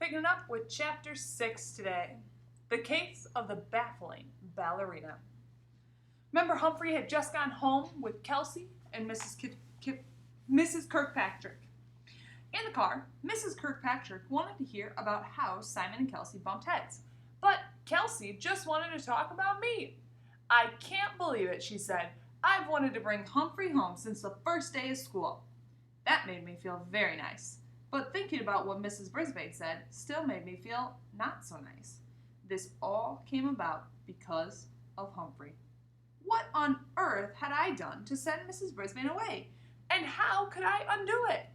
Picking it up with Chapter 6 today, The Case of the Baffling Ballerina. Remember, Humphrey had just gone home with Kelsey and Mrs. Kirkpatrick. In the car, Mrs. Kirkpatrick wanted to hear about how Simon and Kelsey bumped heads, but Kelsey just wanted to talk about me. "I can't believe it," she said. "I've wanted to bring Humphrey home since the first day of school." That made me feel very nice. But thinking about what Mrs. Brisbane said still made me feel not so nice. This all came about because of Humphrey. What on earth had I done to send Mrs. Brisbane away? And how could I undo it?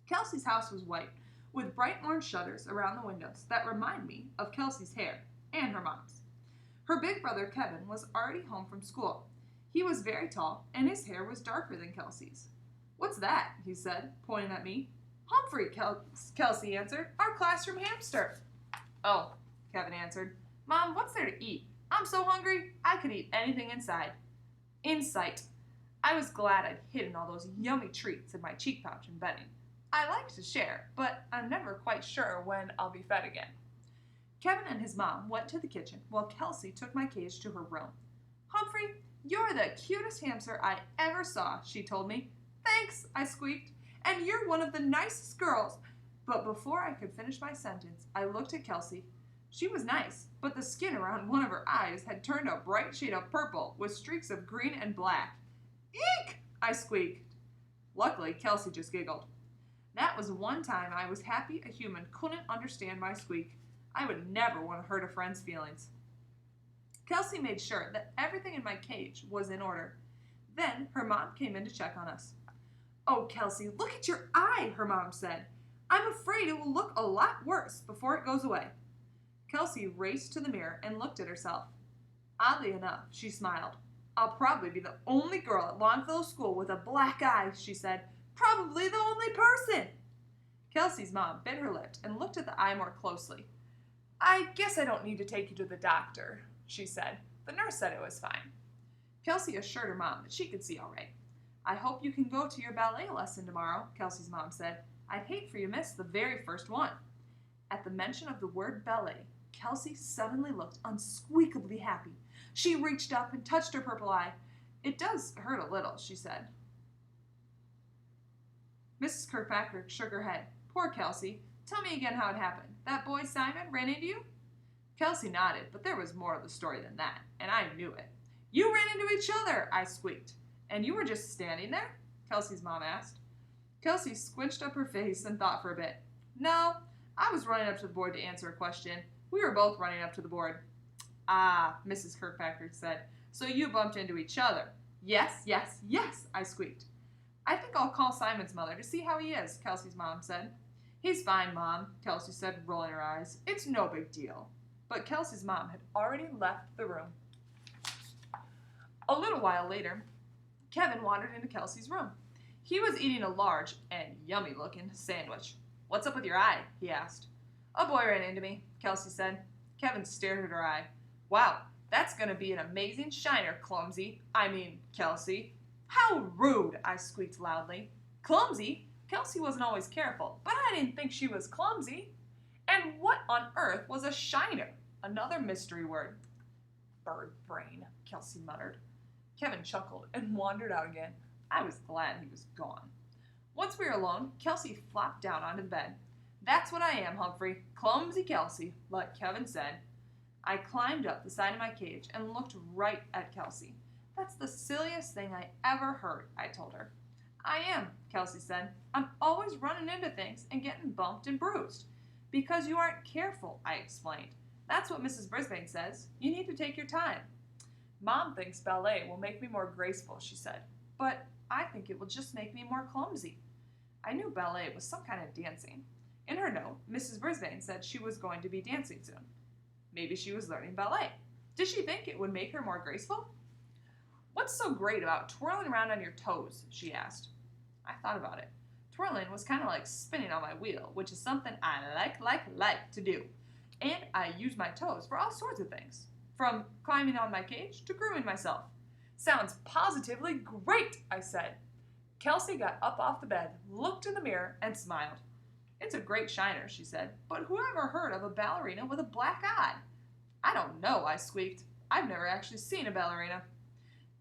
Kelsey's house was white, with bright orange shutters around the windows that remind me of Kelsey's hair and her mom's. Her big brother Kevin was already home from school. He was very tall, and his hair was darker than Kelsey's. "What's that?" he said, pointing at me. "Humphrey," Kelsey answered. "Our classroom hamster." "Oh," Kevin answered. "Mom, what's there to eat? I'm so hungry, I could eat anything in sight." I was glad I'd hidden all those yummy treats in my cheek pouch in bedding. I like to share, but I'm never quite sure when I'll be fed again. Kevin and his mom went to the kitchen while Kelsey took my cage to her room. "Humphrey, you're the cutest hamster I ever saw," she told me. "Thanks," I squeaked. "And you're one of the nicest girls." But before I could finish my sentence, I looked at Kelsey. She was nice, but the skin around one of her eyes had turned a bright shade of purple with streaks of green and black. "Eek!" I squeaked. Luckily, Kelsey just giggled. That was one time I was happy a human couldn't understand my squeak. I would never want to hurt a friend's feelings. Kelsey made sure that everything in my cage was in order. Then her mom came in to check on us. "Oh, Kelsey, look at your eye," her mom said. "I'm afraid it will look a lot worse before it goes away." Kelsey raced to the mirror and looked at herself. Oddly enough, she smiled. "I'll probably be the only girl at Longfellow School with a black eye," she said. "Probably the only person." Kelsey's mom bit her lip and looked at the eye more closely. "I guess I don't need to take you to the doctor," she said. "The nurse said it was fine." Kelsey assured her mom that she could see all right. "I hope you can go to your ballet lesson tomorrow," Kelsey's mom said. "I'd hate for you to miss the very first one." At the mention of the word ballet, Kelsey suddenly looked unsqueakably happy. She reached up and touched her purple eye. "It does hurt a little," she said. Mrs. Kirkpatrick shook her head. "Poor Kelsey. Tell me again how it happened. That boy Simon ran into you?" Kelsey nodded, but there was more of the story than that, and I knew it. "You ran into each other," I squeaked. "And you were just standing there?" Kelsey's mom asked. Kelsey squinched up her face and thought for a bit. "No, I was running up to the board to answer a question. We were both running up to the board." "Ah," Mrs. Kirkpatrick said. "So you bumped into each other." "Yes, yes, yes," I squeaked. "I think I'll call Simon's mother to see how he is," Kelsey's mom said. "He's fine, Mom," Kelsey said, rolling her eyes. "It's no big deal." But Kelsey's mom had already left the room. A little while later, Kevin wandered into Kelsey's room. He was eating a large and yummy-looking sandwich. "What's up with your eye?" he asked. "A boy ran into me," Kelsey said. Kevin stared at her eye. "Wow, that's going to be an amazing shiner, Kelsey." "How rude!" I squeaked loudly. Clumsy? Kelsey wasn't always careful, but I didn't think she was clumsy. And what on earth was a shiner? Another mystery word. "Bird brain," Kelsey muttered. Kevin chuckled and wandered out again. I was glad he was gone. Once we were alone, Kelsey flopped down onto the bed. "That's what I am, Humphrey. Clumsy Kelsey, like Kevin said." I climbed up the side of my cage and looked right at Kelsey. "That's the silliest thing I ever heard," I told her. "I am," Kelsey said. "I'm always running into things and getting bumped and bruised." "Because you aren't careful," I explained. "That's what Mrs. Brisbane says. You need to take your time." "Mom thinks ballet will make me more graceful," she said. "But I think it will just make me more clumsy." I knew ballet was some kind of dancing. In her note, Mrs. Brisbane said she was going to be dancing soon. Maybe she was learning ballet. Did she think it would make her more graceful? "What's so great about twirling around on your toes?" she asked. I thought about it. Twirling was kind of like spinning on my wheel, which is something I like to do. And I use my toes for all sorts of things, from climbing on my cage to grooming myself. "Sounds positively great," I said. Kelsey got up off the bed, looked in the mirror, and smiled. It's a great shiner, she said, but who ever heard of a ballerina with a black eye? I don't know, I squeaked. I've never actually seen a ballerina.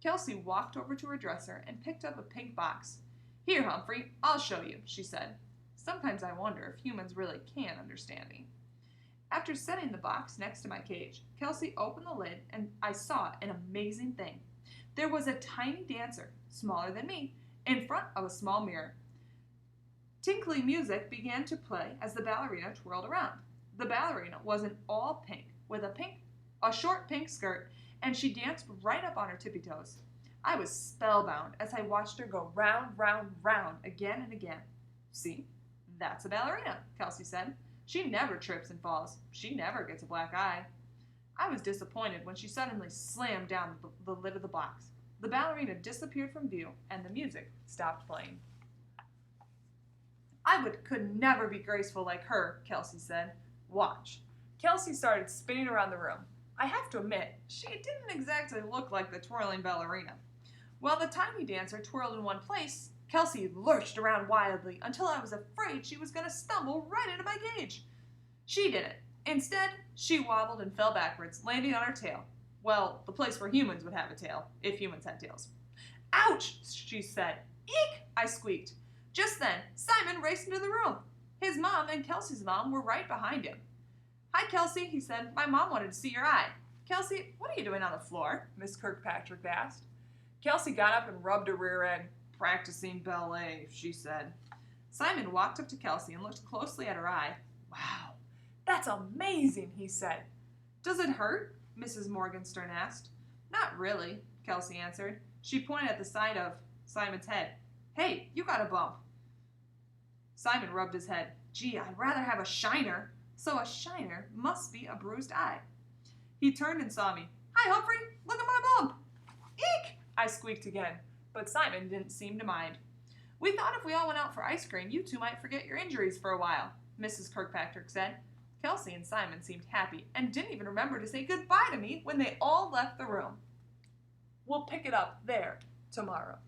Kelsey walked over to her dresser and picked up a pink box. Here, Humphrey, I'll show you, she said. Sometimes I wonder if humans really can understand me. After setting the box next to my cage, Kelsey opened the lid and I saw an amazing thing. There was a tiny dancer, smaller than me, in front of a small mirror. Tinkly music began to play as the ballerina twirled around. The ballerina was in all pink, with a short pink skirt, and she danced right up on her tippy toes. I was spellbound as I watched her go round, round, round again and again. See, that's a ballerina, Kelsey said. She never trips and falls. She never gets a black eye. I was disappointed when she suddenly slammed down the lid of the box. The ballerina disappeared from view, and the music stopped playing. Could never be graceful like her, Kelsey said. Watch. Kelsey started spinning around the room. I have to admit, she didn't exactly look like the twirling ballerina. While the tiny dancer twirled in one place, Kelsey lurched around wildly until I was afraid she was going to stumble right into my cage. She didn't. Instead, she wobbled and fell backwards, landing on her tail. Well, the place where humans would have a tail, if humans had tails. Ouch, she said. Eek, I squeaked. Just then, Simon raced into the room. His mom and Kelsey's mom were right behind him. Hi, Kelsey, he said. My mom wanted to see your eye. Kelsey, what are you doing on the floor? Miss Kirkpatrick asked. Kelsey got up and rubbed her rear end. Practicing ballet, she said. Simon walked up to Kelsey and looked closely at her eye. Wow, that's amazing, he said. Does it hurt? Mrs. Morgenstern asked. Not really, Kelsey answered. She pointed at the side of Simon's head. Hey, you got a bump. Simon rubbed his head. Gee, I'd rather have a shiner. So a shiner must be a bruised eye. He turned and saw me. Hi, Humphrey. Look at my bump. Eek! I squeaked again, but Simon didn't seem to mind. We thought if we all went out for ice cream, you two might forget your injuries for a while, Mrs. Kirkpatrick said. Kelsey and Simon seemed happy and didn't even remember to say goodbye to me when they all left the room. We'll pick it up there tomorrow.